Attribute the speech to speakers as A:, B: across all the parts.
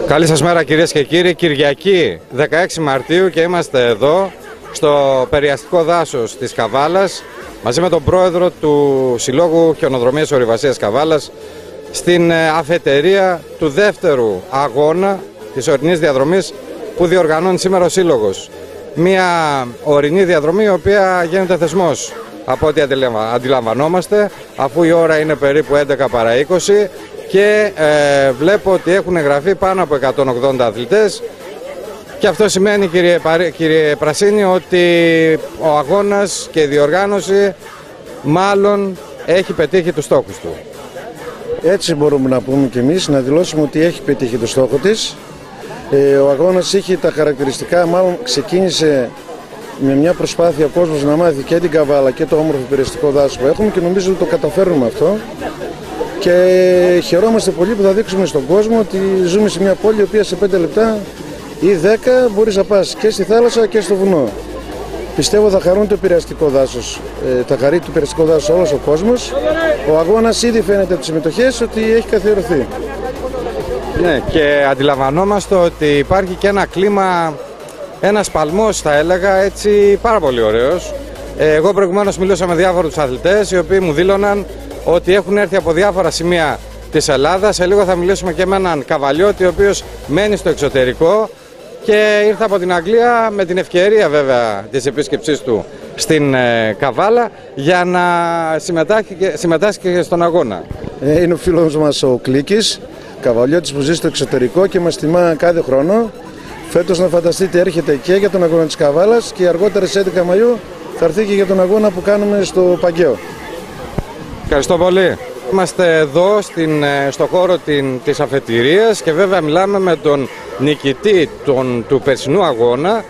A: Καλή σας μέρα κυρίες και κύριοι. Κυριακή 16 Μαρτίου και είμαστε εδώ στο περιαστικό δάσος της Καβάλας μαζί με τον πρόεδρο του Συλλόγου Χιονοδρομίας Ορειβασίας Καβάλας στην αφετηρία του δεύτερου αγώνα της ορεινής διαδρομής που διοργανώνει σήμερα ο Σύλλογος. Μια ορεινή διαδρομή η οποία γίνεται θεσμός από ό,τι αντιλαμβανόμαστε, αφού η ώρα είναι περίπου 11 παρά 20 και βλέπω ότι έχουν εγγραφεί πάνω από 180 αθλητές και αυτό σημαίνει κύριε Πρασίνη ότι ο αγώνας και η διοργάνωση μάλλον έχει πετύχει τους στόχους του.
B: Έτσι μπορούμε να πούμε και εμείς, να δηλώσουμε ότι έχει πετύχει το στόχο της. Ο αγώνας είχε τα χαρακτηριστικά, μάλλον ξεκίνησε με μια προσπάθεια ο κόσμος να μάθει και την Καβάλα και το όμορφο περιαστικό δάσος που έχουμε και νομίζω ότι το καταφέρνουμε αυτό. Και χαιρόμαστε πολύ που θα δείξουμε στον κόσμο ότι ζούμε σε μια πόλη η οποία σε 5 λεπτά ή 10 μπορείς να πας και στη θάλασσα και στο βουνό. Πιστεύω θα χαρούν το περιαστικό δάσος, θα χαρεί το περιαστικό δάσος όλος ο κόσμος. Ο αγώνας ήδη φαίνεται από τις συμμετοχές ότι έχει καθιερωθεί.
A: Ναι, και αντιλαμβανόμαστε ότι υπάρχει και ένα κλίμα, ένας παλμός θα έλεγα, έτσι πάρα πολύ ωραίος. Εγώ προηγουμένως μιλούσα με διάφορους αθλητές οι οποίοι μου δήλωναν ότι έχουν έρθει από διάφορα σημεία της Ελλάδας. Σε λίγο θα μιλήσουμε και με έναν καβαλιώτη ο οποίος μένει στο εξωτερικό και ήρθε από την Αγγλία με την ευκαιρία βέβαια της επίσκεψής του στην Καβάλα για να συμμετάσχει και στον αγώνα.
B: Είναι ο φίλος μας ο Κλίκης, καβαλιώτης που ζει στο εξωτερικό και μας τιμά κάθε χρόνο. Φέτος να φανταστείτε έρχεται και για τον αγώνα της Καβάλας και αργότερα στις 11 Μαΐου θα έρθει και για τον αγώνα που κάνουμε στο Παγκαίο.
A: Ευχαριστώ πολύ. Είμαστε εδώ στο χώρο της αφετηρίας και βέβαια μιλάμε με τον νικητή του περσινού αγώνα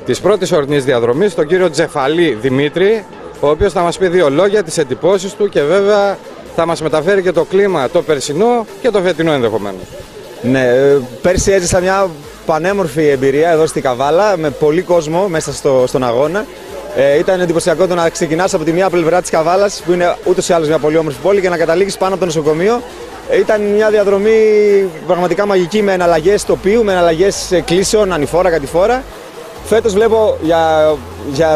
A: της πρώτης ορεινής διαδρομής, τον κύριο Τζεφαλή Δημήτρη, ο οποίος θα μας πει δύο λόγια, τις εντυπώσεις του και βέβαια θα μας μεταφέρει και το κλίμα το περσινό και το φετινό ενδεχομένως.
C: Ναι, πέρσι έζησα μια πανέμορφη εμπειρία εδώ στη Καβάλα με πολύ κόσμο μέσα στον αγώνα. Ήταν εντυπωσιακό το να ξεκινάς από τη μία πλευρά της Καβάλας, που είναι ούτως ή άλλως μια πολύ όμορφη πόλη, και να καταλήγεις πάνω από το νοσοκομείο. Ήταν μια διαδρομή πραγματικά μαγική με εναλλαγές τοπίου, με εναλλαγές κλήσεων, ανηφόρα, κατηφόρα. Φέτος βλέπω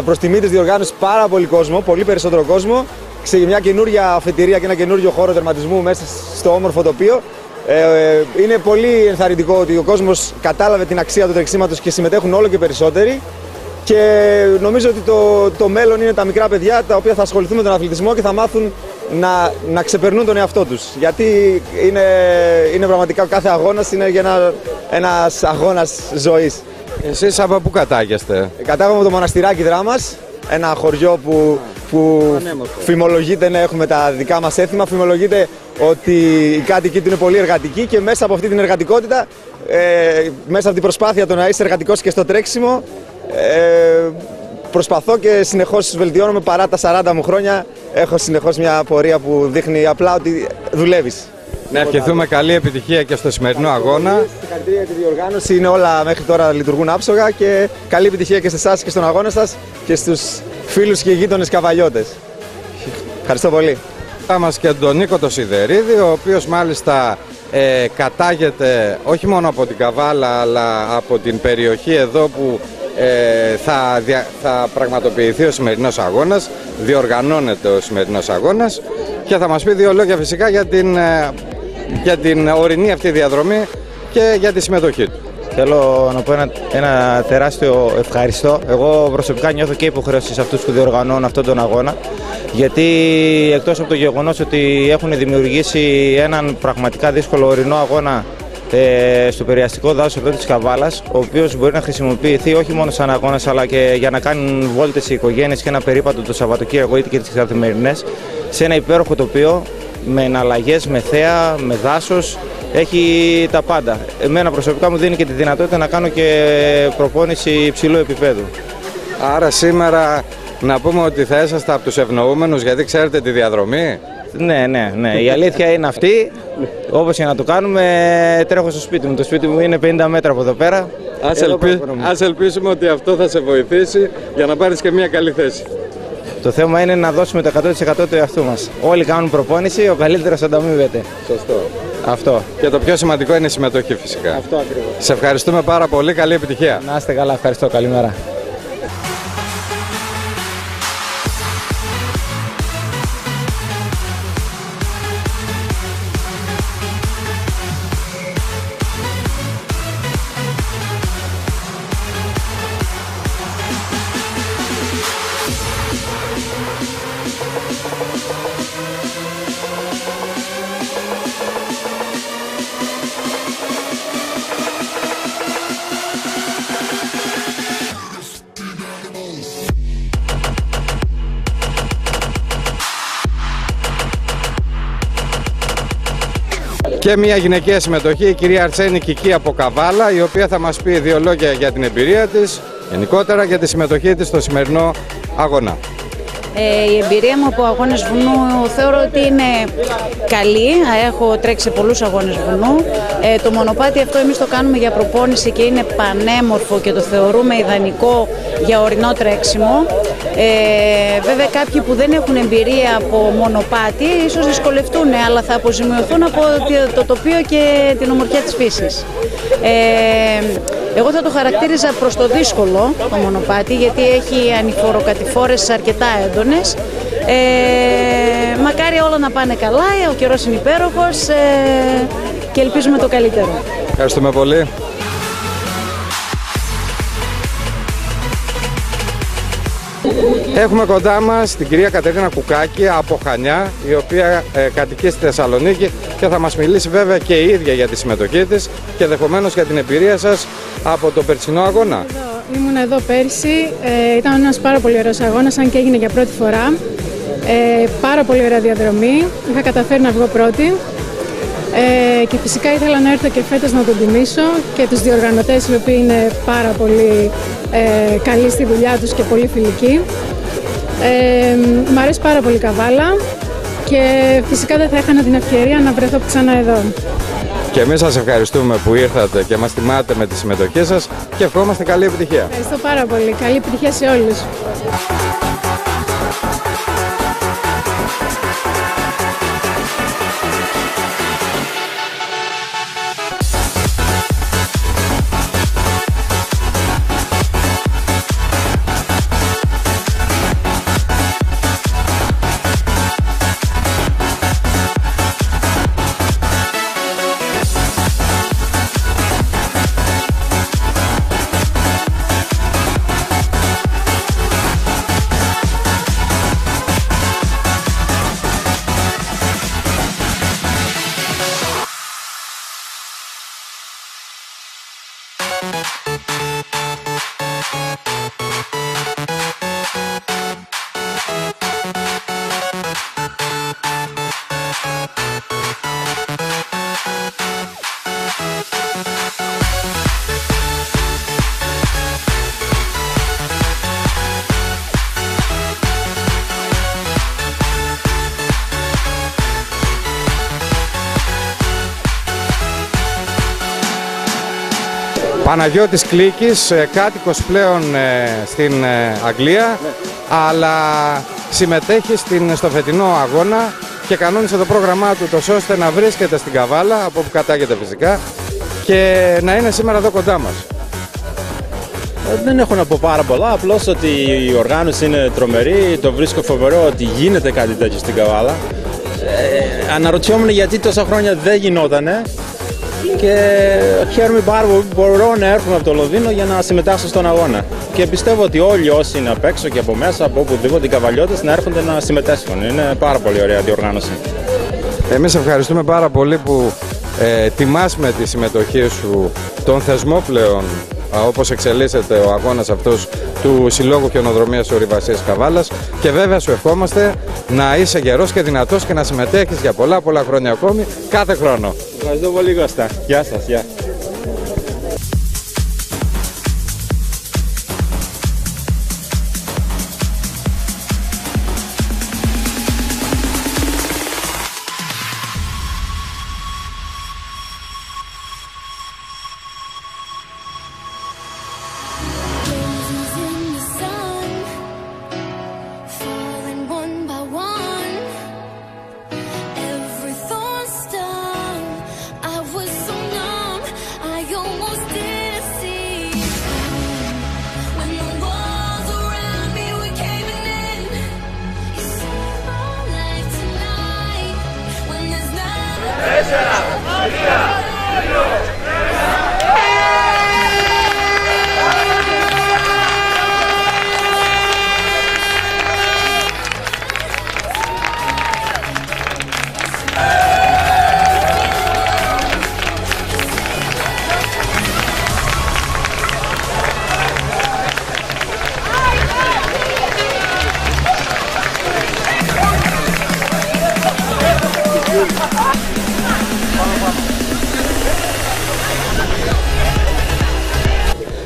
C: προς τιμή της διοργάνωσης πάρα πολύ κόσμο, πολύ περισσότερο κόσμο, σε μια καινούργια αφετηρία και ένα καινούργιο χώρο τερματισμού μέσα στο όμορφο τοπίο. Είναι πολύ ενθαρρυντικό ότι ο κόσμος κατάλαβε την αξία του τρεξίματος και συμμετέχουν όλο και περισσότεροι. Και νομίζω ότι το μέλλον είναι τα μικρά παιδιά τα οποία θα ασχοληθούν με τον αθλητισμό και θα μάθουν να ξεπερνούν τον εαυτό τους. Γιατί είναι πραγματικά κάθε αγώνας είναι για ένας αγώνας ζωής.
A: Εσείς από πού κατάγεστε?
C: Κατάγομαι από το Μοναστηράκι Δράμας, ένα χωριό που φημολογείται, ναι, έχουμε τα δικά μας έθιμα, φημολογείται ότι οι κάτοικοι του είναι πολύ εργατικοί και μέσα από αυτή την εργατικότητα, μέσα από την προσπάθεια το να είσαι εργατικός και στο τρέξιμο, προσπαθώ και συνεχώς βελτιώνομαι. Παρά τα 40 μου χρόνια έχω συνεχώς μια πορεία που δείχνει απλά ότι δουλεύεις.
A: Να ευχηθούμε καλή επιτυχία και στο σημερινό αγώνα.
C: Συγχαρητήρια για τη διοργάνωση, είναι όλα μέχρι τώρα λειτουργούν άψογα και καλή επιτυχία και σε εσάς και στον αγώνα σας και στους φίλους και γείτονες καβαλιώτες. Ευχαριστώ πολύ.
A: Θα μας και τον Νίκο το Σιδερίδη, ο οποίος μάλιστα κατάγεται όχι μόνο από την Καβάλα αλλά από την περιοχή εδώ που θα πραγματοποιηθεί ο σημερινός αγώνας, διοργανώνεται ο σημερινός αγώνας και θα μας πει δύο λόγια φυσικά για την ορεινή αυτή διαδρομή και για τη συμμετοχή του.
D: Θέλω να πω ένα τεράστιο ευχαριστώ. Εγώ προσωπικά νιώθω και υποχρέωση σε αυτούς που διοργανώνουν αυτόν τον αγώνα, γιατί εκτός από το γεγονός ότι έχουν δημιουργήσει έναν πραγματικά δύσκολο ορεινό αγώνα στο περιαστικό δάσος εδώ της Καβάλας, ο οποίος μπορεί να χρησιμοποιηθεί όχι μόνο σαν αγώνας αλλά και για να κάνουν βόλτες οι οικογένειες και ένα περίπατο το Σαββατοκύριακο είτε και τις καθημερινές, σε ένα υπέροχο τοπίο με εναλλαγές, με θέα, με δάσος, έχει τα πάντα. Εμένα προσωπικά μου δίνει και τη δυνατότητα να κάνω και προπόνηση υψηλού επίπεδου.
A: Άρα σήμερα να πούμε ότι θα είσαστε από τους ευνοούμενους γιατί ξέρετε τη διαδρομή.
D: Ναι. Η αλήθεια είναι αυτή. Όπως και να το κάνουμε, τρέχω στο σπίτι μου. Το σπίτι μου είναι 50 μέτρα από εδώ πέρα.
A: Ας ελπίσουμε ότι αυτό θα σε βοηθήσει για να πάρεις και μια καλή θέση.
D: Το θέμα είναι να δώσουμε το 100% του εαυτού μας. Όλοι κάνουν προπόνηση, ο καλύτερος ανταμείβεται.
A: Σωστό.
D: Αυτό.
A: Και το πιο σημαντικό είναι η συμμετοχή φυσικά.
D: Αυτό ακριβώς.
A: Σε ευχαριστούμε πάρα πολύ. Καλή επιτυχία.
D: Να είστε καλά. Ευχαριστώ. Καλημέρα.
A: Και μια γυναικεία συμμετοχή, η κυρία Αρσένη Κική από Καβάλα, η οποία θα μας πει δύο λόγια για την εμπειρία της, γενικότερα για τη συμμετοχή της στο σημερινό αγώνα.
E: Η εμπειρία μου από αγώνες βουνού θεωρώ ότι είναι καλή. Έχω τρέξει σε πολλούς αγώνες βουνού. Το μονοπάτι αυτό εμείς το κάνουμε για προπόνηση και είναι πανέμορφο και το θεωρούμε ιδανικό για ορεινό τρέξιμο. Βέβαια κάποιοι που δεν έχουν εμπειρία από μονοπάτι ίσως δυσκολευτούν, αλλά θα αποζημιωθούν από το τοπίο και την ομορφιά της φύσης. Εγώ θα το χαρακτήριζα προς το δύσκολο το μονοπάτι, γιατί έχει ανηφοροκατηφόρες αρκετά έντονες. Μακάρι όλα να πάνε καλά, ο καιρός είναι υπέροχος και ελπίζουμε το καλύτερο.
A: Ευχαριστούμε πολύ. Έχουμε κοντά μας την κυρία Κατερίνα Κουκάκη από Χανιά, η οποία κατοικεί στη Θεσσαλονίκη και θα μας μιλήσει βέβαια και η ίδια για τη συμμετοχή της και ενδεχομένως για την εμπειρία σας από τον περσινό αγώνα.
F: Ήμουν εδώ πέρσι, ήταν ένας πάρα πολύ ωραίος αγώνας, αν και έγινε για πρώτη φορά. Πάρα πολύ ωραία διαδρομή, είχα καταφέρει να βγω πρώτη. Και φυσικά ήθελα να έρθω και φέτος να τον τιμήσω και τους διοργανωτές, οι οποίοι είναι πάρα πολύ καλοί στη δουλειά τους και πολύ φιλικοί. Μ' αρέσει πάρα πολύ Καβάλα και φυσικά δεν θα έχανα την ευκαιρία να βρεθώ ξανά εδώ.
A: Και εμείς σας ευχαριστούμε που ήρθατε και μας τιμάτε με τη συμμετοχή σας και ευχόμαστε καλή επιτυχία.
F: Ευχαριστώ πάρα πολύ. Καλή επιτυχία σε όλους.
A: Παναγιώτης Κλίκης, κάτοικος πλέον στην Αγγλία, αλλά συμμετέχει στο φετινό αγώνα και κανόνισε το πρόγραμμά του τόσο ώστε να βρίσκεται στην Καβάλα, από όπου κατάγεται φυσικά, και να είναι σήμερα εδώ κοντά μας.
G: Δεν έχω να πω πάρα πολλά, απλώς ότι η οργάνωση είναι τρομερή, το βρίσκω φοβερό ότι γίνεται κάτι τέτοιο στην Καβάλα. Αναρωτιόμουν γιατί τόσα χρόνια δεν γινότανε και χαίρομαι πάρα πολύ που μπορώ να έρχομαι από το Λονδίνο για να συμμετάσχω στον αγώνα. Και πιστεύω ότι όλοι όσοι είναι απ' έξω και από μέσα, από οπουδήποτε οι καβαλιώτες, να έρχονται να συμμετέσχουν. Είναι πάρα πολύ ωραία διοργάνωση.
A: Εμείς ευχαριστούμε πάρα πολύ που τιμάς με τη συμμετοχή σου τον θεσμό πλέον, όπως εξελίσσεται ο αγώνας αυτός του Συλλόγου Χιονοδρομίας Ορειβασίας Καβάλας, και βέβαια σου ευχόμαστε να είσαι γερός και δυνατός και να συμμετέχεις για πολλά χρόνια ακόμη κάθε χρόνο.
G: Ευχαριστώ πολύ, Κώστα. Γεια σας. Γεια.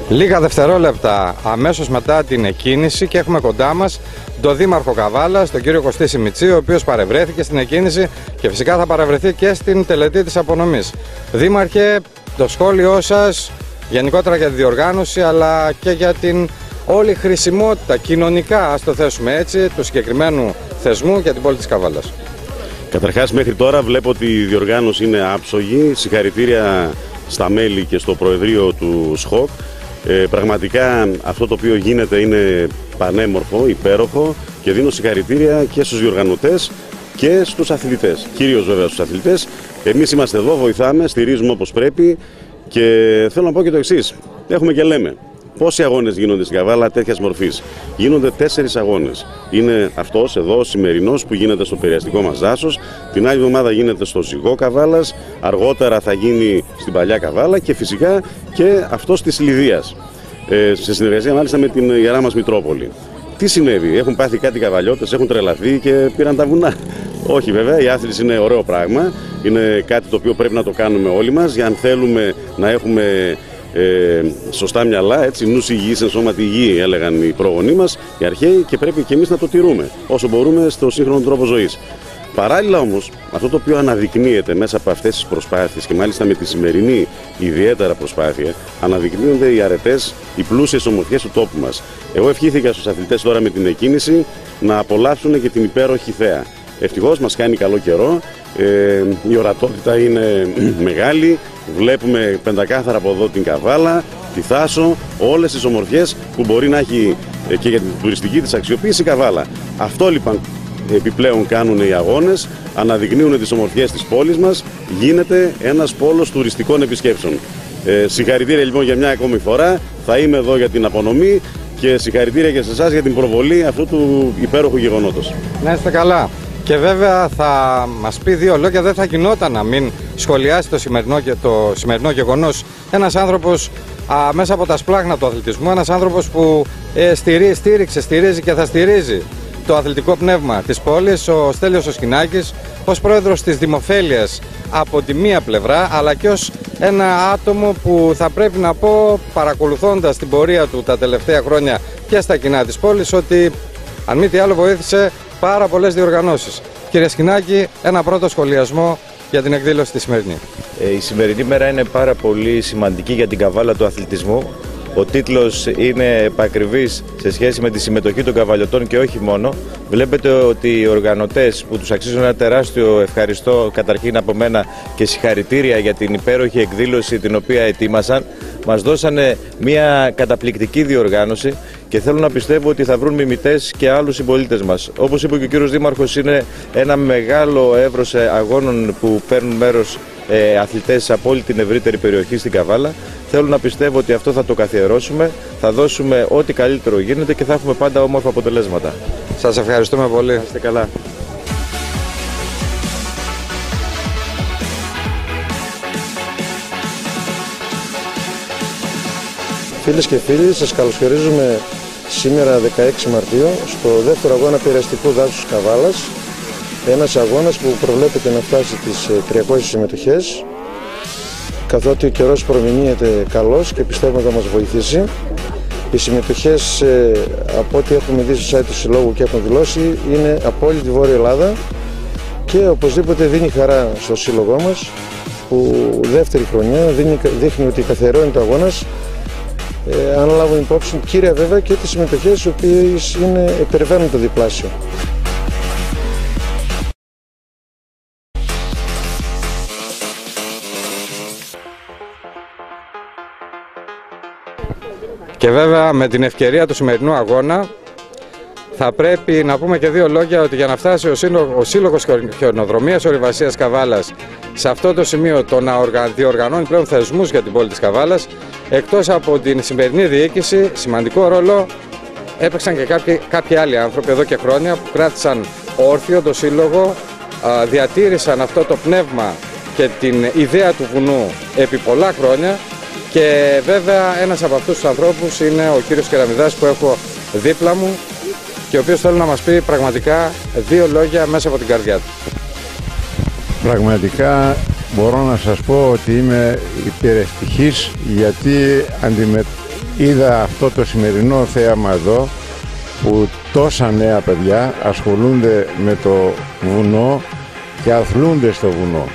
A: Λίγα δευτερόλεπτα αμέσως μετά την εκκίνηση και έχουμε κοντά μας τον Δήμαρχο Καβάλας, τον κύριο Κωστή Σιμιτσί, ο οποίος παρευρέθηκε στην εκκίνηση και φυσικά θα παρευρεθεί και στην τελετή της απονομής. Δήμαρχε, το σχόλιο σας γενικότερα για τη διοργάνωση αλλά και για την όλη χρησιμότητα κοινωνικά, ας το θέσουμε έτσι, του συγκεκριμένου θεσμού για την πόλη της Καβάλας.
H: Καταρχάς, μέχρι τώρα βλέπω ότι η διοργάνωση είναι άψογη. Συγχαρητήρια στα μέλη και στο Προεδρείο του ΣΧΟΚ. Πραγματικά αυτό το οποίο γίνεται είναι πανέμορφο, υπέροχο και δίνω συγχαρητήρια και στους διοργανωτές και στους αθλητές. Κυρίως βέβαια στους αθλητές. Εμείς είμαστε εδώ, βοηθάμε, στηρίζουμε όπως πρέπει και θέλω να πω και το εξής. Έχουμε και λέμε. Πόσοι αγώνες γίνονται στην Καβάλα τέτοιας μορφής? Γίνονται 4 αγώνες. Είναι αυτός εδώ ο σημερινός που γίνεται στο περιαστικό μας δάσος. Την άλλη εβδομάδα γίνεται στο Ζυγό Καβάλας. Αργότερα θα γίνει στην Παλιά Καβάλα και φυσικά και αυτός της Λιδίας. Σε συνεργασία μάλιστα με την Ιερά μας Μητρόπολη. Τι συνέβη? Έχουν πάθει κάτι καβαλιώτες, έχουν τρελαθεί και πήραν τα βουνά? Όχι βέβαια, η άθληση είναι ωραίο πράγμα. Είναι κάτι το οποίο πρέπει να το κάνουμε όλοι μας για αν θέλουμε να έχουμε σωστά μυαλά, έτσι, νους υγιής εν σώματι υγιή, έλεγαν οι πρόγονοί μας, οι αρχαίοι, και πρέπει και εμείς να το τηρούμε όσο μπορούμε στο σύγχρονο τρόπο ζωής. Παράλληλα όμως, αυτό το οποίο αναδεικνύεται μέσα από αυτές τις προσπάθειες και μάλιστα με τη σημερινή ιδιαίτερα προσπάθεια, αναδεικνύονται οι αρετές, οι πλούσιες ομορφιές του τόπου μας. Εγώ ευχήθηκα στους αθλητές τώρα με την εκκίνηση να απολαύσουν και την υπέροχη θέα. Ευτυχώς μας κάνει καλό καιρό, η ορατότητα είναι μεγάλη, βλέπουμε πεντακάθαρα από εδώ την Καβάλα, τη Θάσο, όλες τις ομορφιές που μπορεί να έχει και για την τουριστική της αξιοποίηση η Καβάλα. Αυτό λοιπόν επιπλέον κάνουν οι αγώνες, αναδεικνύουν τις ομορφιές της πόλης μας, γίνεται ένας πόλος τουριστικών επισκέψεων. Συγχαρητήρια λοιπόν για μια ακόμη φορά, θα είμαι εδώ για την απονομή και συγχαρητήρια και σε εσάς για την προβολή αυτού του υπέροχου γεγονότος.
A: Να είστε καλά. Και βέβαια θα μας πει 2 λόγια, δεν θα γινόταν να μην σχολιάσει το σημερινό γεγονός. Ένας άνθρωπος μέσα από τα σπλάχνα του αθλητισμού, ένας άνθρωπος που στηρίζει και θα στηρίζει το αθλητικό πνεύμα της πόλης, ο Στέλιος ο Σκινάκης, ως πρόεδρος της Δημοφέλειας από τη μία πλευρά, αλλά και ως ένα άτομο που θα πρέπει να πω, παρακολουθώντας την πορεία του τα τελευταία χρόνια και στα κοινά της πόλης, ότι αν μη τι άλλο βοήθησε πάρα πολλές διοργανώσεις. Κύριε Σκινάκη, ένα πρώτο σχολιασμό για την εκδήλωση τη σημερινή.
D: Η σημερινή μέρα είναι πάρα πολύ σημαντική για την Καβάλα του αθλητισμού. Ο τίτλος είναι επακριβής σε σχέση με τη συμμετοχή των καβαλιωτών και όχι μόνο. Βλέπετε ότι οι οργανωτές που τους αξίζουν ένα τεράστιο ευχαριστώ καταρχήν από μένα και συγχαρητήρια για την υπέροχη εκδήλωση την οποία ετοίμασαν, μας δώσανε μια καταπληκτική διοργάνωση και θέλω να πιστεύω ότι θα βρουν μιμητές και άλλους συμπολίτες μας. Όπως είπε και ο κύριος Δήμαρχος, είναι ένα μεγάλο εύρος αγώνων που παίρνουν μέρος αθλητές από όλη την ευρύτερη περιοχή στην Καβάλα. Θέλω να πιστεύω ότι αυτό θα το καθιερώσουμε, θα δώσουμε ό,τι καλύτερο γίνεται και θα έχουμε πάντα όμορφα αποτελέσματα.
A: Σας ευχαριστούμε πολύ.
D: Να είστε καλά.
B: Φίλες και φίλοι, σας καλωσορίζουμε σήμερα 16 Μαρτίου στο δεύτερο αγώνα περιαστικού δάσους Καβάλας. Ένας αγώνας που προβλέπεται να φτάσει τις 300 συμμετοχές, καθότι ο καιρός προμηνύεται καλός και πιστεύουμε θα μας βοηθήσει. Οι συμμετοχές, από ό,τι έχουμε δει στο site του Συλλόγου και έχουν δηλώσει, είναι από όλη τη Βόρεια Ελλάδα και οπωσδήποτε δίνει χαρά στο Σύλλογό μας που δεύτερη χρονιά δείχνει ότι καθιερώνει το αγώνας, αν λάβουν υπόψη κύρια βέβαια και τις συμμετοχές οι οποίες υπερβαίνουν το διπλάσιο. Και βέβαια με την ευκαιρία του σημερινού αγώνα
A: θα πρέπει να πούμε και δύο λόγια ότι για να φτάσει ο Σύλλογος Χιονοδρομίας Ορειβασίας Καβάλας σε αυτό το σημείο το να διοργανώνει πλέον θεσμούς για την πόλη της Καβάλας, εκτός από την σημερινή διοίκηση, σημαντικό ρόλο έπαιξαν και κάποιοι άλλοι άνθρωποι εδώ και χρόνια που κράτησαν όρθιο το Σύλλογο, διατήρησαν αυτό το πνεύμα και την ιδέα του βουνού επί πολλά χρόνια. Και βέβαια ένας από αυτούς τους ανθρώπους είναι ο κύριος Κεραμιδάς που έχω δίπλα μου και ο οποίος θέλει να μας πει πραγματικά δύο λόγια μέσα από την καρδιά του.
I: Πραγματικά μπορώ να σας πω ότι είμαι υπερευτυχής, γιατί είδα αυτό το σημερινό θέαμα εδώ που τόσα νέα παιδιά ασχολούνται με το βουνό και αθλούνται στο βουνό.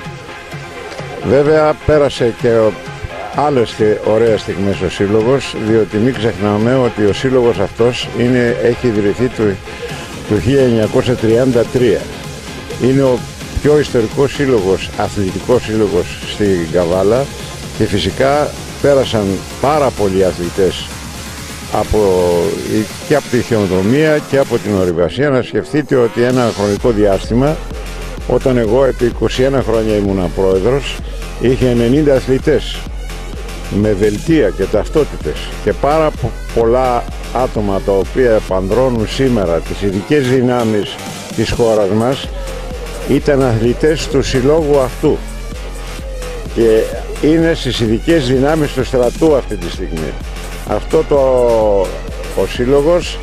I: Βέβαια πέρασε και άλλες και ωραίες στιγμές ο Σύλλογος, διότι μην ξεχνάμε ότι ο Σύλλογος αυτός έχει ιδρυθεί το 1933. Είναι ο πιο ιστορικός σύλλογος, αθλητικός σύλλογος στην Καβάλα και φυσικά πέρασαν πάρα πολλοί αθλητές και από τη χιονοδρομία και από την ορειβασία. Να σκεφτείτε ότι ένα χρονικό διάστημα, όταν εγώ επί 21 χρόνια ήμουνα πρόεδρος, είχε 90 αθλητές με δελτία και ταυτότητες και πάρα πολλά άτομα τα οποία επανδρώνουν σήμερα τις ειδικές δυνάμεις της χώρας μας ήταν αθλητές του συλλόγου αυτού και είναι στις ειδικές δυνάμεις του στρατού αυτή τη στιγμή. Αυτό ο σύλλογος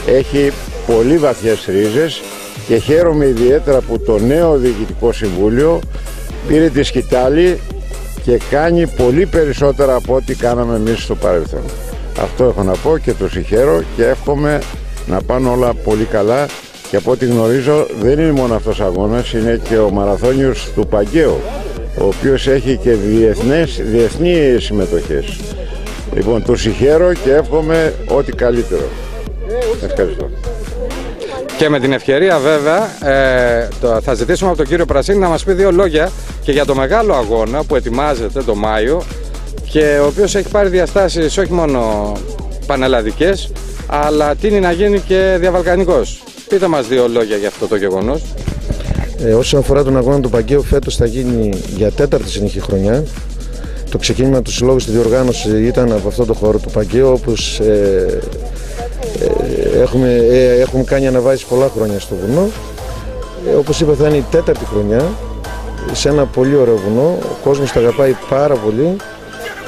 I: έχει πολύ βαθιές ρίζες και χαίρομαι ιδιαίτερα που το νέο Διοικητικό Συμβούλιο πήρε τη σκητάλη και κάνει πολύ περισσότερα από ό,τι κάναμε εμείς στο παρελθόν. Αυτό έχω να πω και το συγχαίρω και εύχομαι να πάνε όλα πολύ καλά. Και από ό,τι γνωρίζω δεν είναι μόνο αυτός ο αγώνας, είναι και ο μαραθώνιος του Παγκαίου, ο οποίος έχει και διεθνείς συμμετοχές. Λοιπόν, το συγχαίρω και εύχομαι ό,τι καλύτερο. Ευχαριστώ.
A: Και με την ευκαιρία βέβαια θα ζητήσουμε από τον κύριο Πρασίνη να μας πει δύο λόγια και για το μεγάλο αγώνα που ετοιμάζεται το Μάιο και ο οποίος έχει πάρει διαστάσεις όχι μόνο πανελλαδικές, αλλά τείνει να γίνει και διαβαλκανικός. Πείτε μας δύο λόγια για αυτό το γεγονός.
B: Όσον αφορά τον αγώνα του Παγκαίου, φέτος θα γίνει για τέταρτη συνεχή χρονιά. Το ξεκίνημα του συλλόγου στη διοργάνωση ήταν από αυτό το χώρο του Παγκαίου, όπως έχουμε κάνει αναβάσεις πολλά χρόνια στο βουνό. Όπως είπα, θα είναι η τέταρτη χρονιά σε ένα πολύ ωραίο βουνό. Ο κόσμος τα αγαπάει πάρα πολύ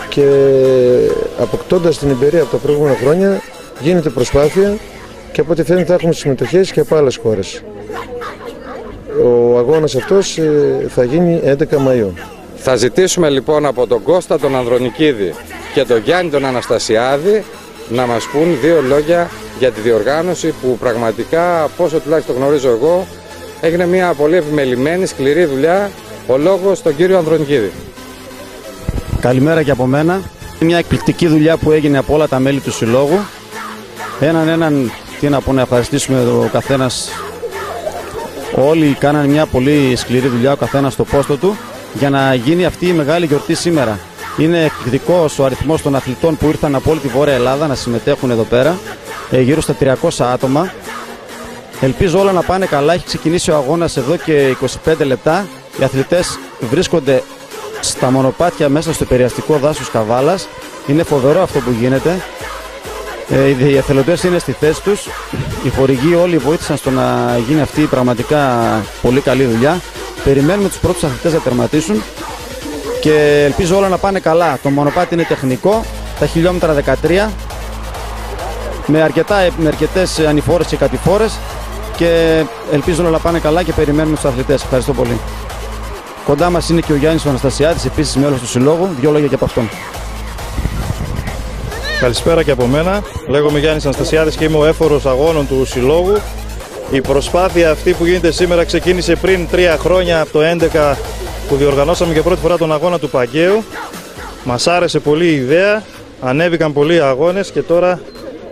B: και αποκτώντας την εμπειρία από τα προηγούμενα χρόνια γίνεται προσπάθεια και από ό,τι φαίνεται θα έχουμε συμμετοχές και από άλλες χώρες. Ο αγώνας αυτός θα γίνει 11 Μαΐου.
A: Θα ζητήσουμε λοιπόν από τον Κώστα τον Ανδρονικίδη και τον Γιάννη τον Αναστασιάδη να μας πούν δύο λόγια για τη διοργάνωση που πραγματικά, από όσο τουλάχιστον γνωρίζω εγώ, έγινε μια πολύ επιμελημένη, σκληρή δουλειά. Ο λόγος στον κύριο Ανδρονικίδη.
J: Καλημέρα και από μένα. Μια εκπληκτική δουλειά που έγινε από όλα τα μέλη του Συλλόγου. Έναν, τι να πω, να ευχαριστήσουμε ο καθένας. Όλοι κάνανε μια πολύ σκληρή δουλειά, ο καθένας στο πόστο του, για να γίνει αυτή η μεγάλη γιορτή σήμερα. Είναι εκπληκτικός ο αριθμός των αθλητών που ήρθαν από όλη τη Βόρεια Ελλάδα να συμμετέχουν εδώ πέρα, γύρω στα 300 άτομα. Ελπίζω όλα να πάνε καλά. Έχει ξεκινήσει ο αγώνας εδώ και 25 λεπτά. Οι αθλητές βρίσκονται στα μονοπάτια μέσα στο περιαστικό δάσος Καβάλας. Είναι φοβερό αυτό που γίνεται. Οι εθελοντές είναι στη θέση τους. Οι χορηγοί όλοι βοήθησαν στο να γίνει αυτή πραγματικά πολύ καλή δουλειά. Περιμένουμε τους πρώτους αθλητές να τερματίσουν και ελπίζω όλα να πάνε καλά. Το μονοπάτι είναι τεχνικό, τα χιλιόμετρα 13, με αρκετές ανηφόρες και κατηφόρες, και ελπίζω όλα να πάνε καλά και περιμένουμε τους αθλητές. Ευχαριστώ πολύ. Κοντά μας είναι και ο Γιάννης ο Αναστασιάδης, επίσης μέλος του Συλλόγου. Δύο λόγια και από αυτόν.
K: Καλησπέρα και από μένα. Λέγομαι Γιάννης Αναστασιάδης και είμαι ο έφορος αγώνων του Συλλόγου. Η προσπάθεια αυτή που γίνεται σήμερα ξεκίνησε πριν 3 χρόνια, από το 2011, που διοργανώσαμε για πρώτη φορά τον αγώνα του Παγκαίου. Μας άρεσε πολύ η ιδέα, ανέβηκαν πολλοί αγώνες και τώρα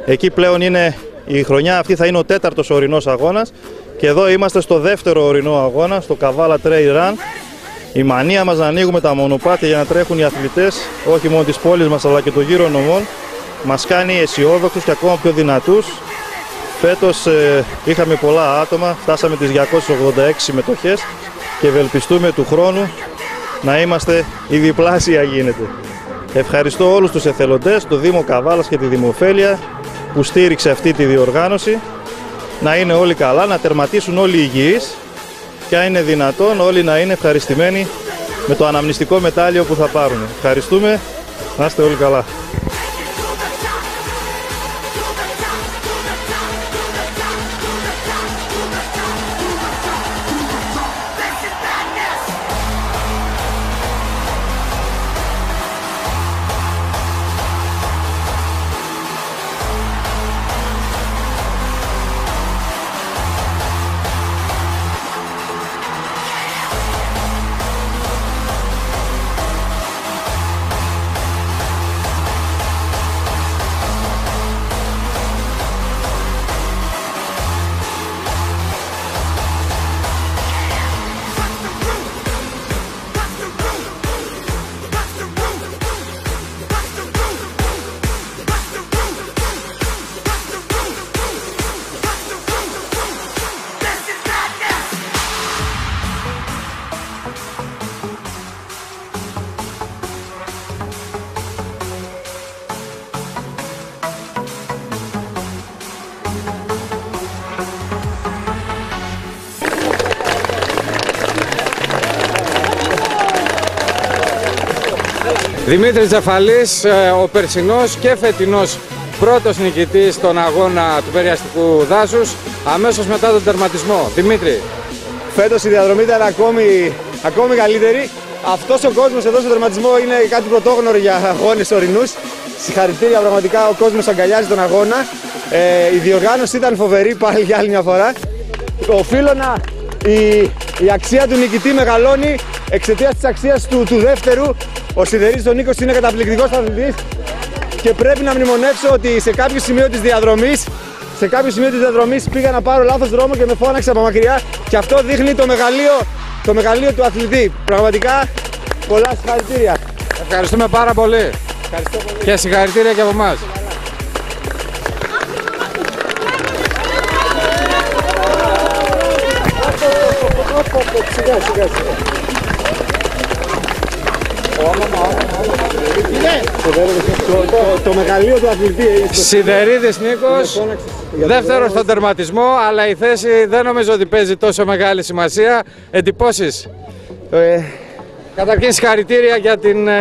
K: εκεί πλέον είναι η χρονιά αυτή, θα είναι ο 4ος ορεινός αγώνας και εδώ είμαστε στο 2ο ορεινό αγώνα, στο Καβάλα Trail Run. Η μανία μας να ανοίγουμε τα μονοπάτια για να τρέχουν οι αθλητές, όχι μόνο της πόλης μας αλλά και των γύρω νομών, μας κάνει αισιόδοξους και ακόμα πιο δυνατούς. Φέτος είχαμε πολλά άτομα, φτάσαμε τις 286 συμμετοχές και ευελπιστούμε του χρόνου να είμαστε η διπλάσια γίνεται. Ευχαριστώ όλους τους εθελοντές, το Δήμο Καβάλας και τη Δημοφέλεια που στήριξε αυτή τη διοργάνωση. Να είναι όλοι καλά, να τερματίσουν όλοι υγιείς και αν είναι δυνατόν όλοι να είναι ευχαριστημένοι με το αναμνηστικό μετάλλιο που θα πάρουν. Ευχαριστούμε, να είστε όλοι καλά.
A: Δημήτρης Τζεφαλής, ο περσινός και φετινός πρώτος νικητής στον αγώνα του περιαστικού δάσους, αμέσως μετά τον τερματισμό. Δημήτρη.
C: Φέτος η διαδρομή ήταν ακόμη καλύτερη. Αυτός ο κόσμος εδώ στο τερματισμό είναι κάτι πρωτόγνωρο για αγώνες ορεινούς. Συγχαρητήρια, πραγματικά ο κόσμος αγκαλιάζει τον αγώνα. Η διοργάνωση ήταν φοβερή πάλι για άλλη μια φορά. Οφείλω να η αξία του νικητή μεγαλώνει εξαιτίας της αξίας του δεύτερου. Ο Σιδερής ο Νίκος είναι καταπληκτικός αθλητής και πρέπει να μνημονεύσω ότι σε κάποιο σημείο της διαδρομής πήγα να πάρω λάθος δρόμο και με φώναξε από μακριά και αυτό δείχνει το μεγαλείο του αθλητή. Πραγματικά πολλά συγχαρητήρια.
A: Ευχαριστούμε πάρα πολύ.
C: Ευχαριστώ πολύ.
A: Και συγχαρητήρια και από εμάς.
C: Σιγά. Το μεγαλείο του αθλητή.
A: Σιδερίδης Νίκος, δεύτερος στον τερματισμό, αλλά η θέση δεν νομίζω ότι παίζει τόσο μεγάλη σημασία. Εντυπώσεις. Καταρχήν συγχαρητήρια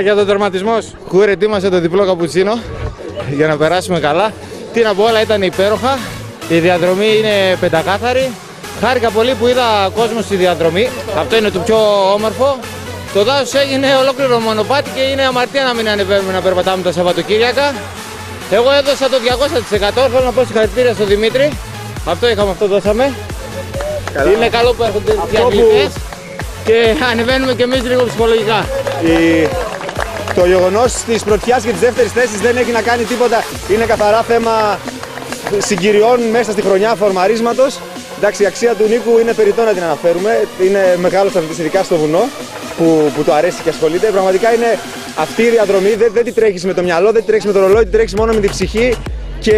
A: για τον τερματισμό σου.
D: Κούρε, ετοίμασε το διπλό καπουτσίνο για να περάσουμε καλά. Τι να πω, όλα ήταν υπέροχα. Η διαδρομή είναι πεντακάθαρη. Χάρηκα πολύ που είδα κόσμο στη διαδρομή. Αυτό είναι το πιο όμορφο. Το δάσος έγινε ολόκληρο μονοπάτι και είναι αμαρτία να μην ανεβαίνουμε να περπατάμε τα Σαββατοκύριακα. Εγώ έδωσα το 200%. Θέλω να πω συγχαρητήρια στον Δημήτρη. Αυτό είχαμε, αυτό δώσαμε. Καλά. Είναι καλό που έρχονται οι αθλητές και ανεβαίνουμε κι εμείς λίγο ψυχολογικά.
C: Το γεγονός της πρωτιάς και της δεύτερης θέσης δεν έχει να κάνει τίποτα. Είναι καθαρά θέμα συγκυριών μέσα στη χρονιά φορμαρίσματος. Εντάξει, η αξία του Νίκου είναι περιττό να την αναφέρουμε. Είναι μεγάλος αθλητής, ειδικά στο βουνό, που του αρέσει και ασχολείται. Πραγματικά είναι αυτή η διαδρομή. Δεν τη τρέχεις με το μυαλό, δεν τη τρέχεις με το ρολόι, τη τρέχεις μόνο με την ψυχή και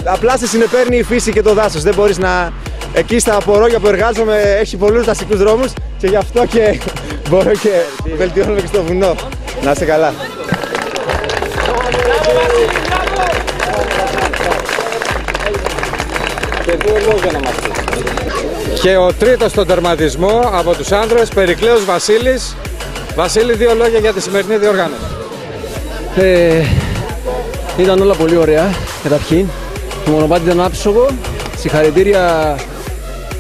C: απλά σε συνεπέρνει η φύση και το δάσος. Δεν μπορείς να. Εκεί στα απορρόγια που εργάζομαι έχει πολλούς δασικούς δρόμους και γι' αυτό και μπορώ και βελτιώνουμε και στο βουνό. Να είστε καλά.
A: Και ο τρίτος στον τερματισμό από τους άντρες, Περικλέος Βασίλης. Βασίλη, δύο λόγια για τη σημερινή διοργάνωση.
L: Ήταν όλα πολύ ωραία, καταρχήν. Το μονοπάτι ήταν άψογο. Συγχαρητήρια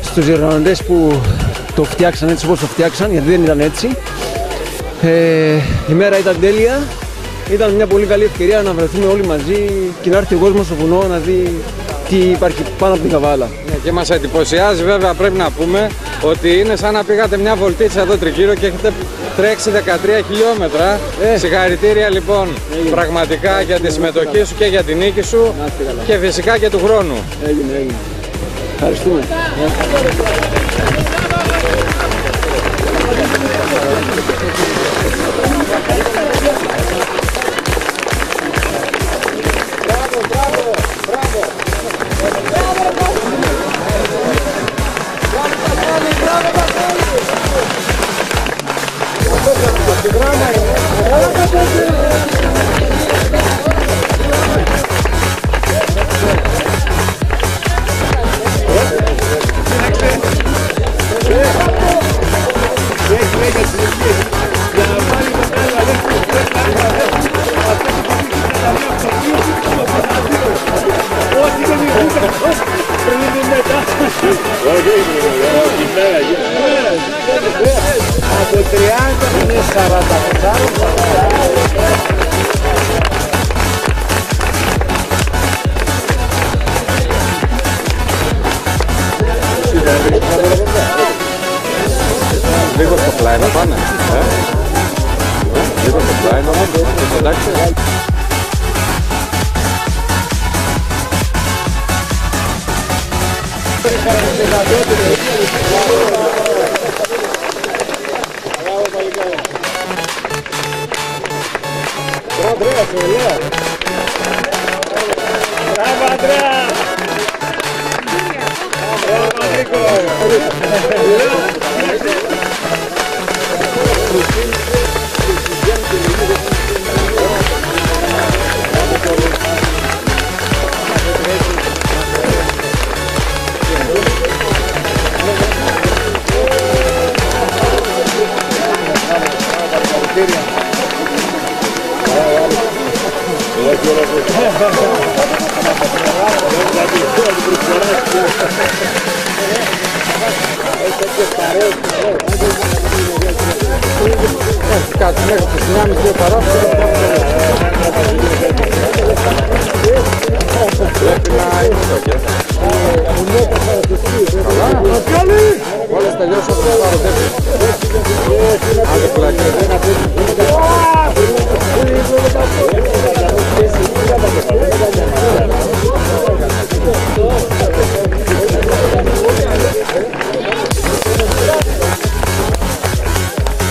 L: στους διοργανωτές που το φτιάξαν έτσι όπως το φτιάξαν, γιατί δεν ήταν έτσι. Η μέρα ήταν τέλεια. Ήταν μια πολύ καλή ευκαιρία να βρεθούμε όλοι μαζί και να έρθει ο κόσμος στο βουνό να δει τι υπάρχει πάνω από την Καβάλα.
A: Ναι, και μας εντυπωσιάζει, βέβαια πρέπει να πούμε ότι είναι σαν να πήγατε μια βολτίτσα εδώ τριγύρω και έχετε τρέξει 13 χιλιόμετρα. Συγχαρητήρια λοιπόν πραγματικά για τη συμμετοχή σου και για την νίκη σου και φυσικά και του χρόνου.
L: Έγινε. Ευχαριστούμε.
A: Μπράβο. αυτός, εντάξει.
M: Μπράβο, Αντρέα!
A: Κάτσε μέχρι τις 9.30 παράφορα. Πρέπει να είναι στόκια. Όλες τελειώσαν το πάρω τέτοιο. Άντε πλάκια.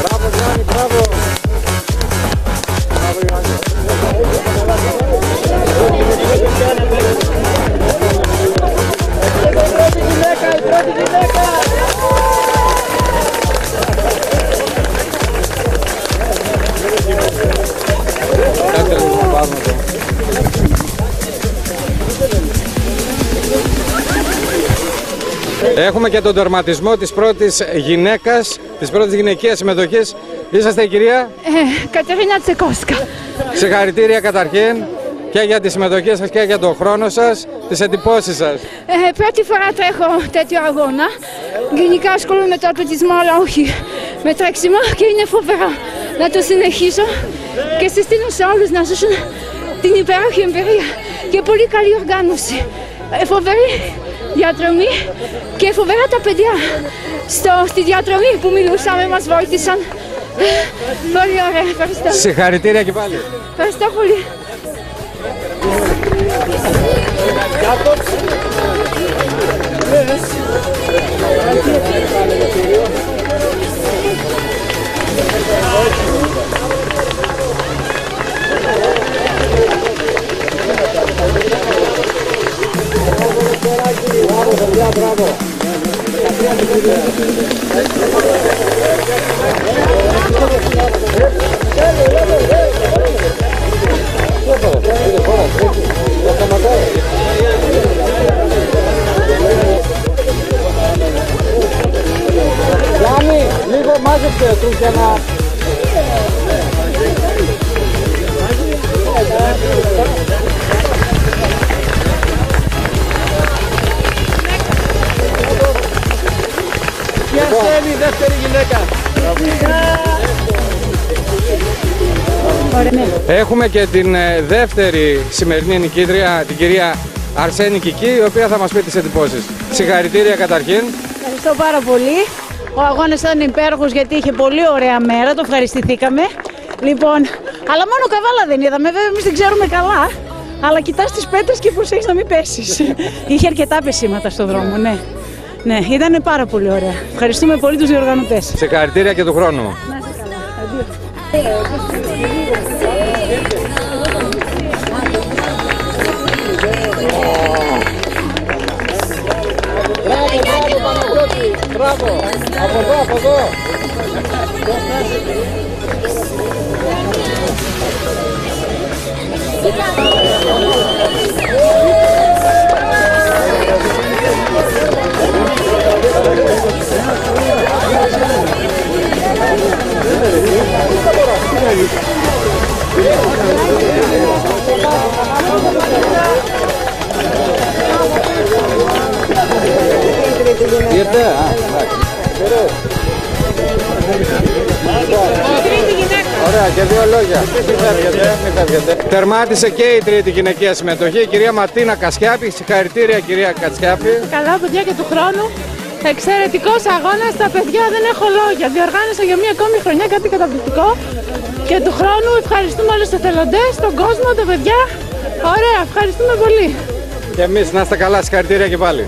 A: Μπράβο Γιάννη, μπράβο. Μπράβο Γιάννη. Η πρώτη γυναίκα. Κάτσε λίγο να πάρουμε εδώ. Έχουμε και τον τερματισμό της πρώτης γυναίκας, της πρώτης γυναικείας συμμετοχής. Είσαστε η κυρία
N: Κατερίνα Τσεκόσκα.
A: Συγχαρητήρια καταρχήν και για τη συμμετοχή σας και για τον χρόνο σας, τις εντυπώσεις σας.
N: Πρώτη φορά τρέχω τέτοιο αγώνα. Γενικά ασχολούμαι με το αθλητισμό, αλλά όχι με τρέξιμο και είναι φοβερό να το συνεχίσω και συστήνω σε όλους να ζήσουν την υπέροχη εμπειρία και πολύ καλή οργάνωση. Φοβερή διαδρομή και φοβερά τα παιδιά στη διαδρομή που μιλούσαμε, μας βοήθησαν. Πολύ ωραία, ευχαριστώ.
A: Συγχαρητήρια και πάλι.
N: Ευχαριστώ πολύ.
M: Μπράβο.
A: Γιάννη, λίγο μάζεψε τους για να...
M: Ποια θέλει η δεύτερη γυναίκα.
A: Έχουμε και την δεύτερη σημερινή νικήτρια, την κυρία Αρσένη Κική, η οποία θα μας πει τις εντυπώσεις. Συγχαρητήρια καταρχήν.
E: Ευχαριστώ πάρα πολύ. Ο αγώνας ήταν υπέροχος γιατί είχε πολύ ωραία μέρα, το ευχαριστηθήκαμε. Λοιπόν, αλλά μόνο καβάλα δεν είδαμε, βέβαια εμείς δεν ξέρουμε καλά. Αλλά κοιτάς τις πέτρες και προσέχεις να μην πέσεις. Είχε αρκετά πεσήματα στον δρόμο, ναι. Ναι, ήταν πάρα πολύ ωραία. Ευχαριστούμε πολύ τους διοργανωτές.
A: Συγχαρητήρια και του χρόνου.
E: Να είστε καλά.
M: Μπράβο, Παναγιώτη. Μπράβο. Από εδώ, από εδώ.
A: Ήρθε, ωραία, και δύο λόγια. Μην φεύγετε. Τερμάτισε και η τρίτη γυναικεία συμμετοχή, η κυρία Ματίνα Κασιάπη. Συγχαρητήρια κυρία Κασιάπη.
F: Καλά παιδιά και του χρόνου. Εξαιρετικός αγώνας, τα παιδιά δεν έχω λόγια. Διοργάνωσα για μία ακόμη χρονιά κάτι καταπληκτικό και του χρόνου ευχαριστούμε όλους τους εθελοντές, τον κόσμο, τα παιδιά. Ωραία, ευχαριστούμε πολύ.
A: Και εμείς να είστε καλά, συγχαρητήρια και πάλι.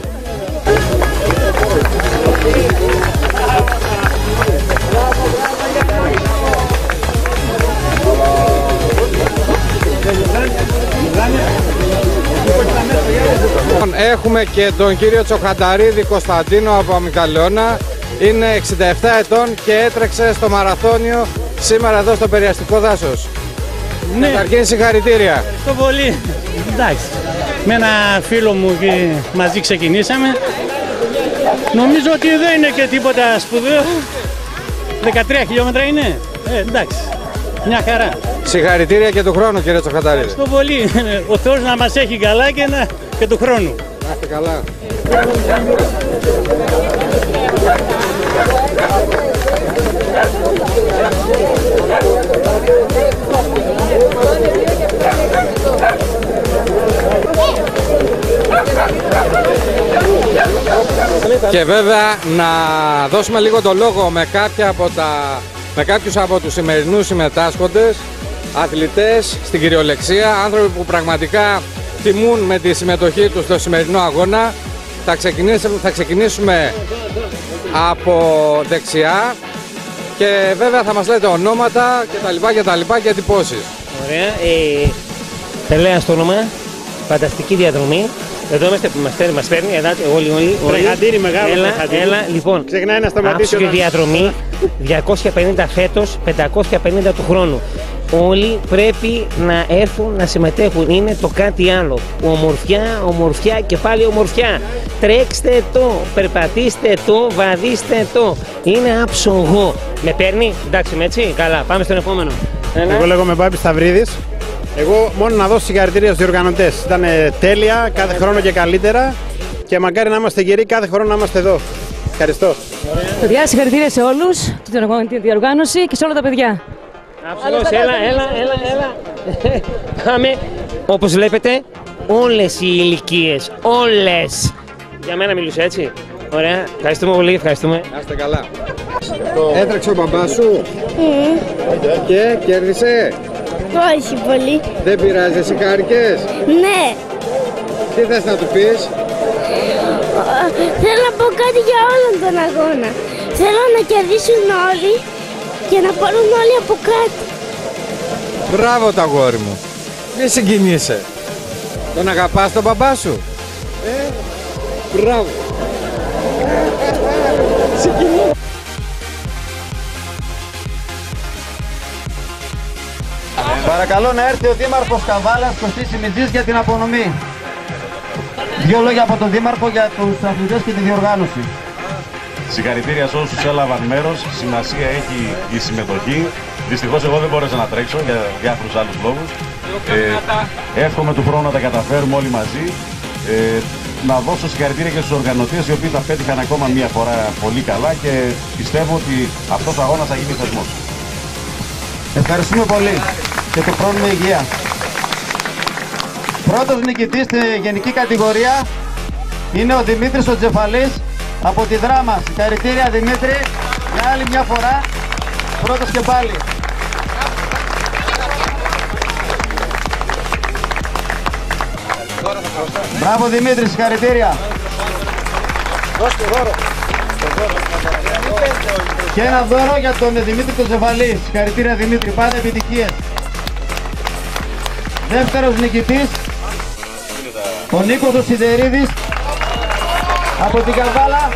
A: Έχουμε και τον κύριο Τσοχανταρίδη Κωνσταντίνο από Αμυγδαλαιώνα. Είναι 67 ετών και έτρεξε στο μαραθώνιο σήμερα εδώ στο Περιαστικό Δάσος. Ναι. Καταρχήν συγχαρητήρια.
O: Ευχαριστώ πολύ. Εντάξει, με ένα φίλο μου και μαζί ξεκινήσαμε. Νομίζω ότι δεν είναι και τίποτα σπουδαίο. 13 χιλιόμετρα είναι. Εντάξει, μια χαρά.
A: Συγχαρητήρια και του χρόνου, κύριε Τσοχανταρίδη.
O: Ευχαριστώ πολύ. Ο Θεός να μας έχει καλά και του χρόνου.
A: Να είστε καλά. Και βέβαια να δώσουμε λίγο το λόγο με κάποιους από τους σημερινούς συμμετάσχοντες, αθλητές στην κυριολεξία, άνθρωποι που τιμούν με τη συμμετοχή τους στο σημερινό αγώνα. Θα ξεκινήσουμε από δεξιά και βέβαια θα μας λέτε ονόματα κτλ. Και εντυπώσεις.
P: Ωραία. Τελέα στο όνομα, φανταστική διαδρομή. Εδώ είμαστε που μας παίρνει, ελάτε όλοι.
O: Τρεχαντήρι μεγάλο.
P: Έλα, λοιπόν.
O: Ξεκινάει να σταματήσει.
P: Άψογη διαδρομή, 250 φέτος, 550 του χρόνου. Όλοι πρέπει να έρθουν να συμμετέχουν. Είναι το κάτι άλλο. Ομορφιά και πάλι ομορφιά. Τρέξτε το, περπατήστε το, βαδίστε το. Είναι άψογο. Με παίρνει, εντάξει με έτσι, καλά. Πάμε στον επόμενο.
O: Εγώ λέγομαι Μπάμπης Σταυρίδης. Εγώ μόνο να δώσω συγχαρητήρια στους διοργανωτές. Ήταν τέλεια, κάθε χρόνο και καλύτερα. Και μακάρι να είμαστε γεροί κάθε χρόνο να είμαστε εδώ. Ευχαριστώ.
Q: Παιδιά, συγχαρητήρια σε όλους, την διοργάνωση και σε όλα τα παιδιά.
P: Άψογος, έλα. Πάμε. Όπως βλέπετε, όλες οι ηλικίες, όλες. Για μένα μιλούσε έτσι. Ωραία, ευχαριστούμε πολύ, ευχαριστούμε.
A: Να είστε καλά. Έτρεξε ο μπαμπάς σου και κέρδισε.
R: Όχι πολύ.
A: Δεν πειράζει, εσύ χάρηκες?
R: Ναι.
A: Τι θες να του πεις?
R: Θέλω να πω κάτι για όλον τον αγώνα. Θέλω να κερδίσουν όλοι και να πάρουν όλοι από κάτω.
A: Μπράβο τα αγόρι μου. Μη συγκινείσαι. Τον αγαπάς τον μπαμπά σου? Μπράβο. Συγκινώ.
J: Παρακαλώ να έρθει ο Δήμαρχος Καβάλας, Κωστής Σιμιτζής, για την απονομή. Δύο λόγια από τον Δήμαρχο για τους αθλητές και τη διοργάνωση.
H: Συγχαρητήρια σε όσους έλαβαν μέρος. Σημασία έχει η συμμετοχή. Δυστυχώς εγώ δεν μπόρεσα να τρέξω για διάφορους άλλους λόγους. Εύχομαι του χρόνου να τα καταφέρουμε όλοι μαζί. Να δώσω συγχαρητήρια και στους οργανωτές, οι οποίοι τα πέτυχαν ακόμα μία φορά πολύ καλά και πιστεύω ότι αυτός ο αγώνας θα γίνει θεσμός.
J: Ευχαριστούμε πολύ και του χρόνου με υγεία. Πρώτος νικητής στη γενική κατηγορία είναι ο Δημήτρης ο Τζεφαλής από τη Δράμα. Συγχαρητήρια Δημήτρη, για άλλη μια φορά, πρώτος και πάλι. Μπράβο Δημήτρη, συγχαρητήρια. Και ένα δώρο για τον Δημήτρη τον Τζεφαλή. Συγχαρητήρια Δημήτρη, πάντα επιτυχίες. Δεύτερος νικητής, ο Νίκος ο Σιδερίδης από την Καβάλα.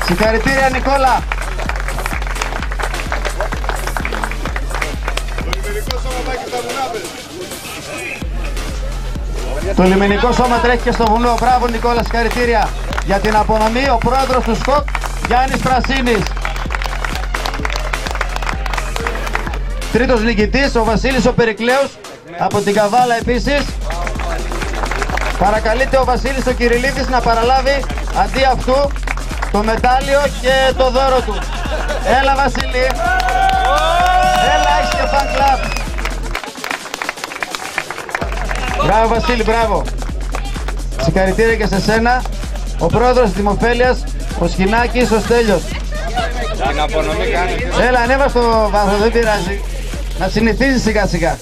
J: Συγχαρητήρια Νικόλα. Το λιμενικό σώμα τρέχει και στο βουνό. Μπράβο Νικόλα, συγχαρητήρια. Για την απονομή ο πρόεδρος του ΣΚΟΚ, Γιάννης Πρασίνης. Τρίτος νικητής, ο Βασίλης ο Περικλέους από την Καβάλα επίσης. Παρακαλείται ο Βασίλης ο Κυριλίδης να παραλάβει αντί αυτού το μετάλλιο και το δώρο του. Έλα Βασίλη. Έλα, έχεις και fan club. Μπράβο Βασίλη, μπράβο.
S: Συγχαρητήρια και σε σένα, ο πρόεδρος της Δημοφέλειας, ο Σχοινάκης, ο Στέλιος.
A: Την απονομή κάνει.
S: Έλα, ανέβα στο βάθρο, δεν πειράζει. Να συνηθίζει σιγά σιγά.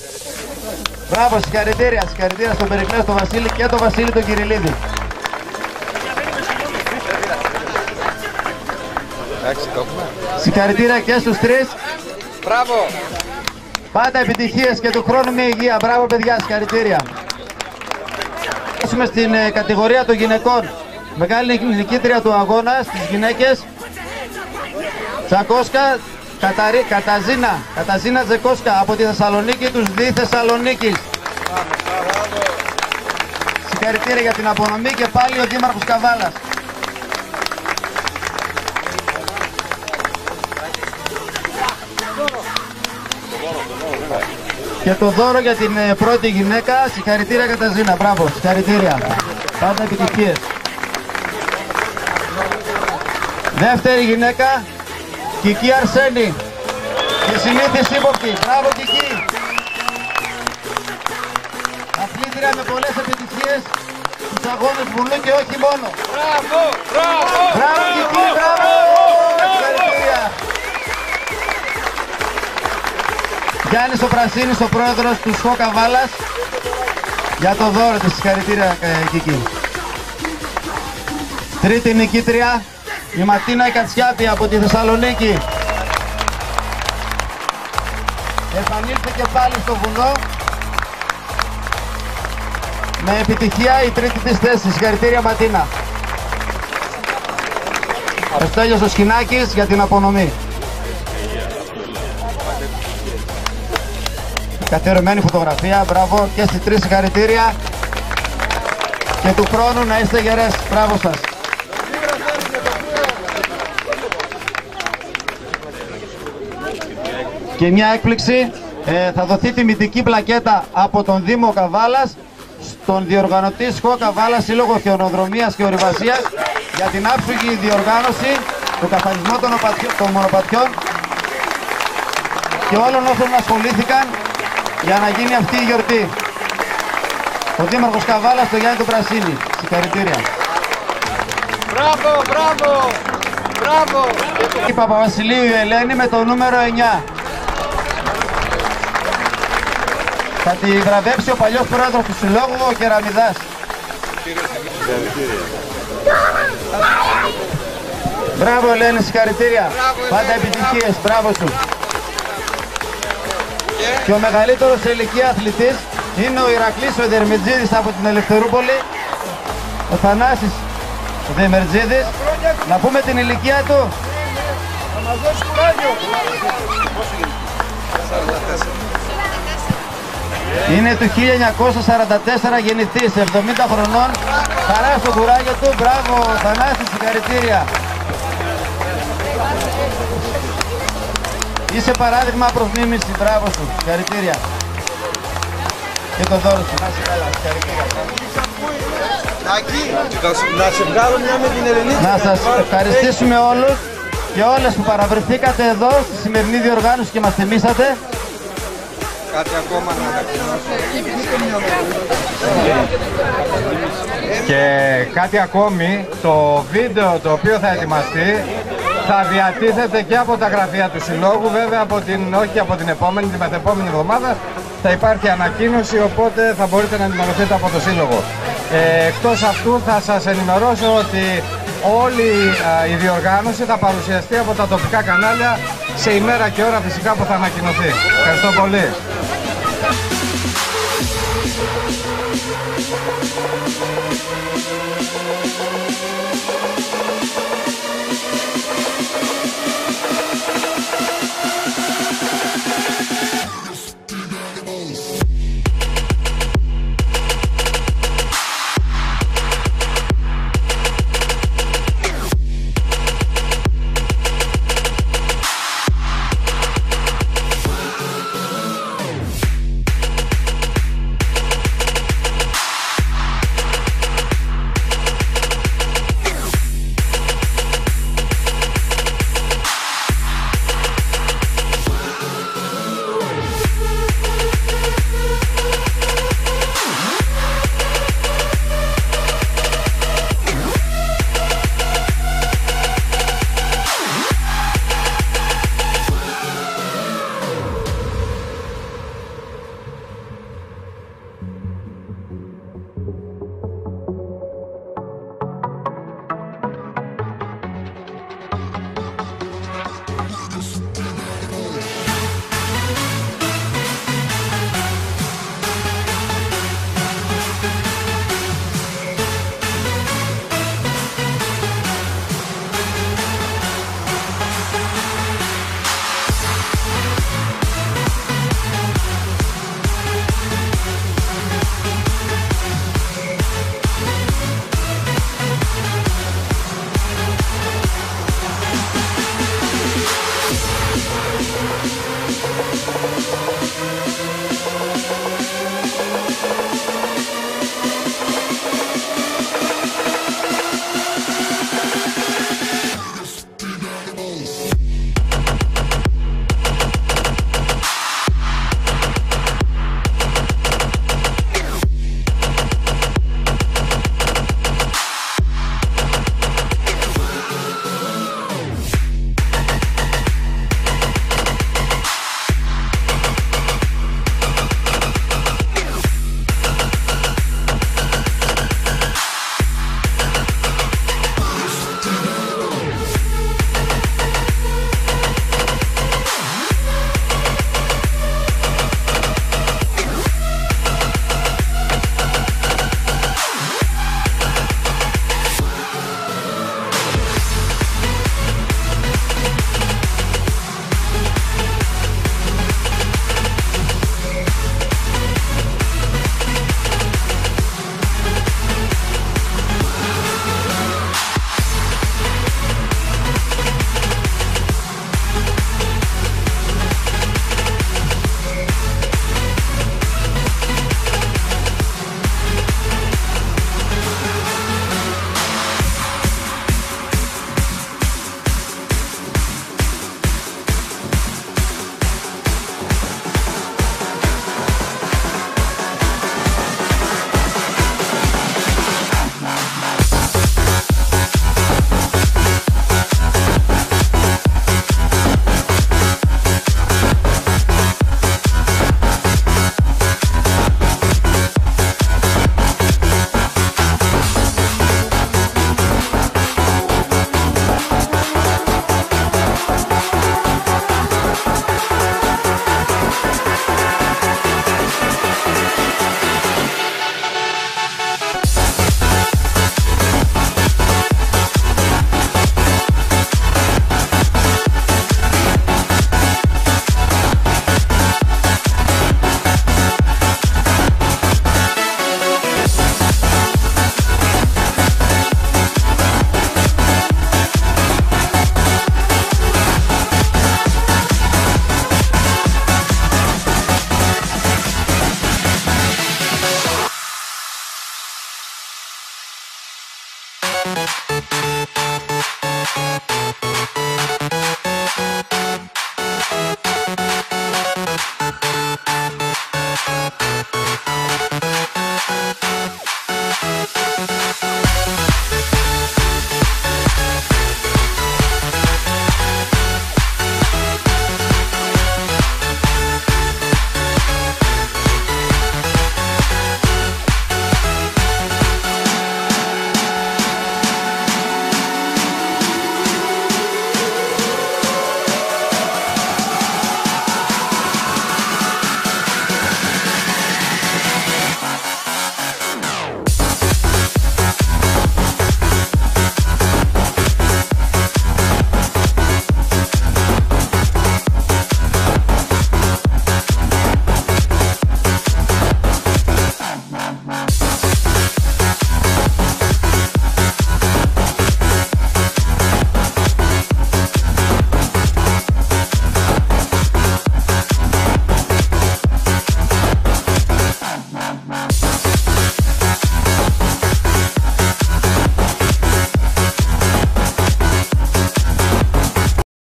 S: Μπράβο, συγχαρητήρια, συγχαρητήρια στον Περικλέα, τον Βασίλη και τον Βασίλη τον Κυριλίδη. Συγχαρητήρια και στους τρεις.
A: Μπράβο.
S: Πάντα επιτυχίες και του χρόνου μια υγεία. Μπράβο παιδιά, συγχαρητήρια. Έχουμε στην κατηγορία των γυναικών. Μεγάλη νικήτρια του αγώνα στις γυναίκες. Τσακόσκα Καταζίνα Τζεκόσκα από τη Θεσσαλονίκη, τους Δι Θεσσαλονίκης. Συγχαρητήρια για την απονομή και πάλι ο Δήμαρχος Καβάλας. Και το δώρο για την πρώτη γυναίκα. Συγχαρητήρια Καταζίνα, μπράβο, συγχαρητήρια. Πάντα επιτυχίες. Δεύτερη γυναίκα, Κική Αρσένη. Και συνήθις ύποπτη. Μπράβο Κική. Αθλήτρια με πολλές επιτυχίες στους αγώνες βουλού και όχι μόνο.
A: Μπράβο, μπράβο.
S: Μπράβο Κική, μπράβο. Συγχαρητήρια. Γιάννης ο Πρασίνης, ο πρόεδρος του ΣΧΟ Καβάλας, για το δώρο της. Συγχαρητήρια Κική. Τρίτη νικήτρια, η Ματίνα Κατσιάπη από τη Θεσσαλονίκη. Επανήλθε και πάλι στο βουνό με επιτυχία η τρίτη της θέση. Συγχαρητήρια Ματίνα. Ο Στέλιος ο Σχοινάκης για την απονομή. Καθιερωμένη φωτογραφία, μπράβο και στις τρεις συγχαρητήρια και του χρόνου να είστε γερές. Μπράβο σας. Και μια έκπληξη, θα δοθεί τιμητική πλακέτα από τον Δήμο Καβάλας στον διοργανωτή ΣΧΟ Καβάλας, Σύλλογο Χιονοδρομίας και Ορειβασίας, για την άψογη διοργάνωση του καθαρισμού των μονοπατιών και όλων όσων ασχολήθηκαν για να γίνει αυτή η γιορτή. Ο Δήμαρχος Καβάλας, το Γιάννη του Πρασίνη. Συγχαρητήρια.
A: Μπράβο, μπράβο, μπράβο.
S: Η Παπαβασιλείου η Ελένη με το νούμερο 9. Θα τη βραβεύσει ο παλιός πρόεδρος του Συλλόγου, ο Κεραμιδάς. Μπράβο Ελένη, συγχαρητήρια. Πάντα επιτυχίες, μπράβο σου. Και ο μεγαλύτερος σε ηλικία αθλητής είναι ο Ηρακλής ο Δερμετζίδης από την Ελευθερούπολη, ο Θανάσης ο Δερμετζίδης. Να πούμε την ηλικία του.
M: Θα μας δώσει κουράγιο.
S: Είναι του 1944 γεννηθής, 70 χρονών. Χαρά στο κουράγιο του, μπράβο Θανάση, συγχαρητήρια. Είσαι παράδειγμα προς μίμηση, μπράβο σου, συγχαρητήρια. Και το δώρο σου, να είσαι καλά, συγχαρητήρια.
M: Να σε βγάλω μια με την Ελληνική.
S: Να σας ευχαριστήσουμε όλους και όλες που παραβρεθήκατε εδώ στη σημερινή διοργάνωση και μας τιμήσατε.
A: Κάτι ακόμα να ανακοινώσω. Και κάτι ακόμη, το βίντεο το οποίο θα ετοιμαστεί θα διατίθεται και από τα γραφεία του Συλλόγου, βέβαια όχι από την επόμενη, την μεθεπόμενη εβδομάδα θα υπάρχει ανακοίνωση, οπότε θα μπορείτε να ενημερωθείτε από το Σύλλογο. Εκτός αυτού θα σας ενημερώσω ότι όλη η διοργάνωση θα παρουσιαστεί από τα τοπικά κανάλια σε ημέρα και ώρα φυσικά που θα ανακοινωθεί. Ευχαριστώ πολύ.